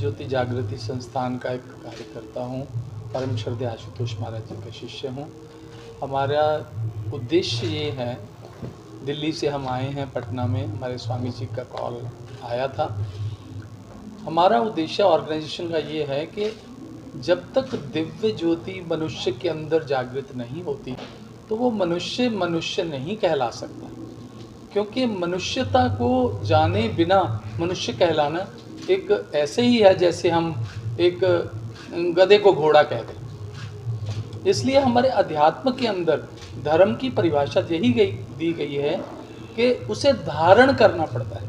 ज्योति जागृति संस्थान का एक कार्यकर्ता हूँ। परम श्रद्धेय आशुतोष महाराज जी का शिष्य हूँ। हमारा उद्देश्य ये है, दिल्ली से हम आए हैं पटना में, हमारे स्वामी जी का कॉल आया था। हमारा उद्देश्य ऑर्गेनाइजेशन का ये है कि जब तक दिव्य ज्योति मनुष्य के अंदर जागृत नहीं होती तो वो मनुष्य मनुष्य नहीं कहला सकता, क्योंकि मनुष्यता को जाने बिना मनुष्य कहलाना एक ऐसे ही है जैसे हम एक गधे को घोड़ा कह दें। इसलिए हमारे अध्यात्म के अंदर धर्म की परिभाषा यही दी गई है कि उसे धारण करना पड़ता है।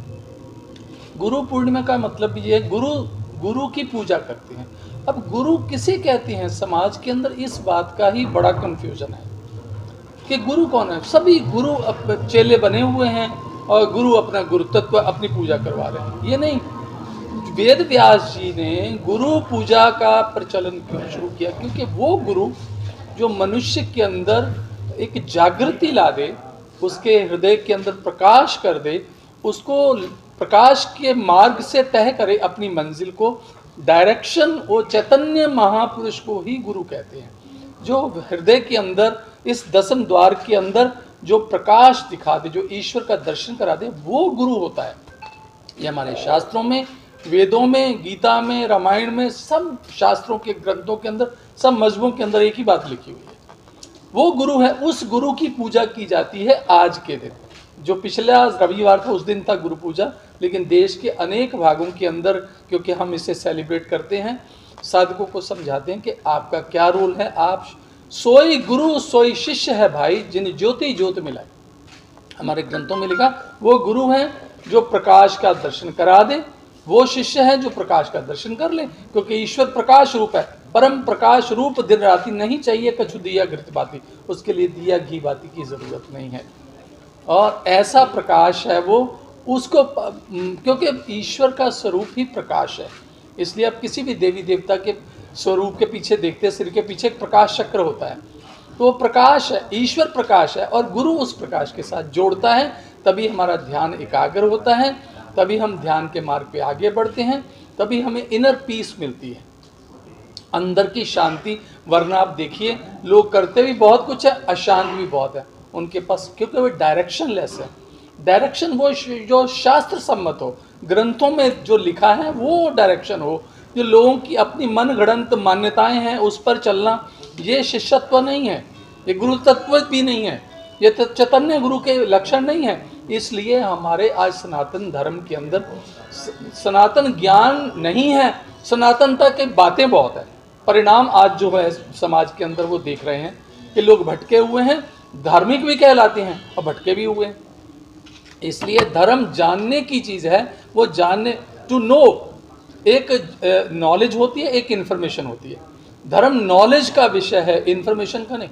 गुरु पूर्णिमा का मतलब ये है, गुरु की पूजा करते हैं। अब गुरु किसे कहते हैं? समाज के अंदर इस बात का ही बड़ा कन्फ्यूजन है कि गुरु कौन है। सभी गुरु चेले बने हुए हैं और गुरु अपना गुरुत्व अपनी पूजा करवा रहे हैं। ये नहीं, वेद व्यास जी ने गुरु पूजा का प्रचलन क्यों शुरू किया? क्योंकि वो गुरु जो मनुष्य के अंदर एक जागृति ला दे, उसके हृदय के अंदर प्रकाश कर दे, उसको प्रकाश के मार्ग से तय करे अपनी मंजिल को, डायरेक्शन। वो चैतन्य महापुरुष को ही गुरु कहते हैं, जो हृदय के अंदर इस दसम द्वार के अंदर जो प्रकाश दिखा दे, जो ईश्वर का दर्शन करा दे, वो गुरु होता है। ये हमारे शास्त्रों में, वेदों में, गीता में, रामायण में, सब शास्त्रों के ग्रंथों के अंदर, सब मजहबों के अंदर एक ही बात लिखी हुई है। वो गुरु है। उस गुरु की पूजा की जाती है आज के दिन। जो पिछला रविवार था उस दिन था गुरु पूजा, लेकिन देश के अनेक भागों के अंदर, क्योंकि हम इसे सेलिब्रेट करते हैं, साधकों को समझाते हैं कि आपका क्या रोल है। आप सोई गुरु सोई शिष्य है भाई, जिन ज्योति ज्योत मिलाई। हमारे ग्रंथों में लिखा, वो गुरु है जो प्रकाश का दर्शन करा दे, वो शिष्य है जो प्रकाश का दर्शन कर ले। क्योंकि ईश्वर प्रकाश रूप है, परम प्रकाश रूप। दिन राति नहीं चाहिए कछु दिया घृत बाती, उसके लिए दिया घी बाती की जरूरत नहीं है। और ऐसा प्रकाश है वो, उसको, क्योंकि ईश्वर का स्वरूप ही प्रकाश है। इसलिए आप किसी भी देवी देवता के स्वरूप के पीछे देखते हैं, सिर के पीछे एक प्रकाश चक्र होता है, तो वो प्रकाश है, ईश्वर प्रकाश है। और गुरु उस प्रकाश के साथ जोड़ता है, तभी हमारा ध्यान एकाग्र होता है, तभी हम ध्यान के मार्ग पे आगे बढ़ते हैं, तभी हमें इनर पीस मिलती है, अंदर की शांति। वरना आप देखिए, लोग करते भी बहुत कुछ है, अशांत भी बहुत है उनके पास, क्योंकि वो डायरेक्शन लेस है। डायरेक्शन वो जो शास्त्र सम्मत हो, ग्रंथों में जो लिखा है वो डायरेक्शन हो। जो लोगों की अपनी मनगढ़ंत मान्यताएं हैं उस पर चलना, ये शिष्यत्व नहीं है, ये गुरु तत्व भी नहीं है, ये चैतन्य गुरु के लक्षण नहीं है। इसलिए हमारे आज सनातन धर्म के अंदर सनातन ज्ञान नहीं है, सनातनता की बातें बहुत है। परिणाम आज जो है समाज के अंदर वो देख रहे हैं कि लोग भटके हुए हैं, धार्मिक भी कहलाते हैं और भटके भी हुए हैं। इसलिए धर्म जानने की चीज़ है, वो जानने, टू नो, एक नॉलेज होती है, एक इन्फॉर्मेशन होती है। धर्म नॉलेज का विषय है, इन्फॉर्मेशन का नहीं।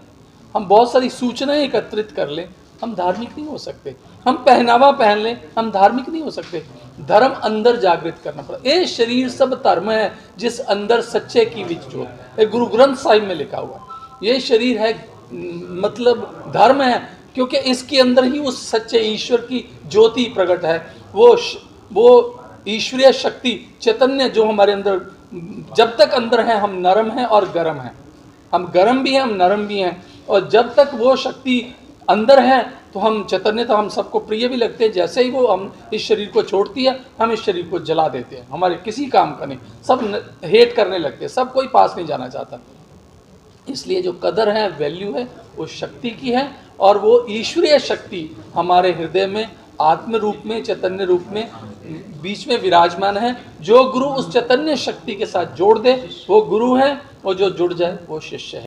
हम बहुत सारी सूचनाएं एकत्रित कर लें, हम धार्मिक नहीं हो सकते। हम पहनावा पहन लें, हम धार्मिक नहीं हो सकते। धर्म अंदर जागृत करना पड़ता। ये शरीर सब धर्म है, जिस अंदर सच्चे की विच ज्योत, गुरु ग्रंथ साहिब में लिखा हुआ। ये शरीर है, मतलब धर्म है, क्योंकि इसके अंदर ही उस सच्चे ईश्वर की ज्योति प्रकट है। वो ईश्वरीय शक्ति, चैतन्य जो हमारे अंदर, जब तक अंदर है हम नरम हैं और गरम हैं, हम गरम भी हैं, हम नरम भी हैं। और जब तक वो शक्ति अंदर है तो हम चैतन्य, तो हम सबको प्रिय भी लगते हैं। जैसे ही वो हम इस शरीर को छोड़ती है, हम इस शरीर को जला देते हैं, हमारे किसी काम का नहीं, सब हेट करने लगते हैं, सब कोई पास नहीं जाना चाहता। इसलिए जो कदर है, वैल्यू है, वो शक्ति की है। और वो ईश्वरीय शक्ति हमारे हृदय में आत्म रूप में, चैतन्य रूप में बीच में विराजमान है। जो गुरु उस चैतन्य शक्ति के साथ जोड़ दे वो गुरु है, और जो जुड़ जाए वो शिष्य है।